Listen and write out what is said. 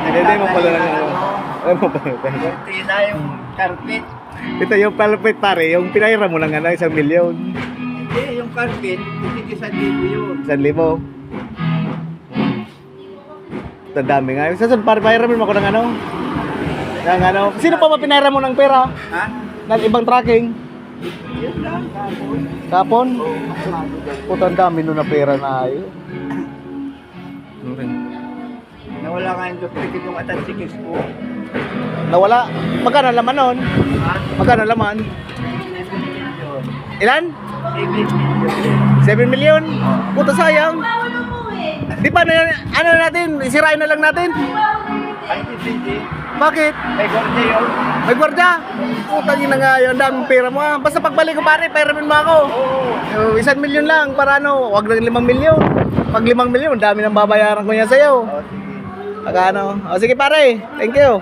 Hindi mo pala lang ano. Ano mo pala? Cortina yung carpet. Ito yung palpit pare, yung pinahira mo ng ano, 1 milyon. Hindi, yung carpet, hindi 1,000 yun. 1,000. Ito dami nga. Sasun pare, pahiramin mo ako ng ano? Ng ano? Sino pa ba pinahira mo ng pera? Ha? Ng ibang tracking? Yun lang, tapos. Kapon? Oo, Puto ang dami nun na pera na ayo. nawala nga yung duplicate yung atansikis ko. Nawala. Magkano laman nun? Ha? Magkano laman? 7 million. Ilan? 7 million. 7 million? Puto sayang. Di ba na ano natin? Isirain na lang natin. Ay, hindi. Bakit? May gwardiya yun. May gwardiya. Putang ina nga yun. Dami pera mo. Basta pagbalik ko pare, peramin mo ako. Oo. 1 milyon lang para ano, wag lang 5 milyon. Pag 5 milyon, dami nang babayaran ko niya sa'yo. Oh, sige. Pag ano. O sige pare, thank you.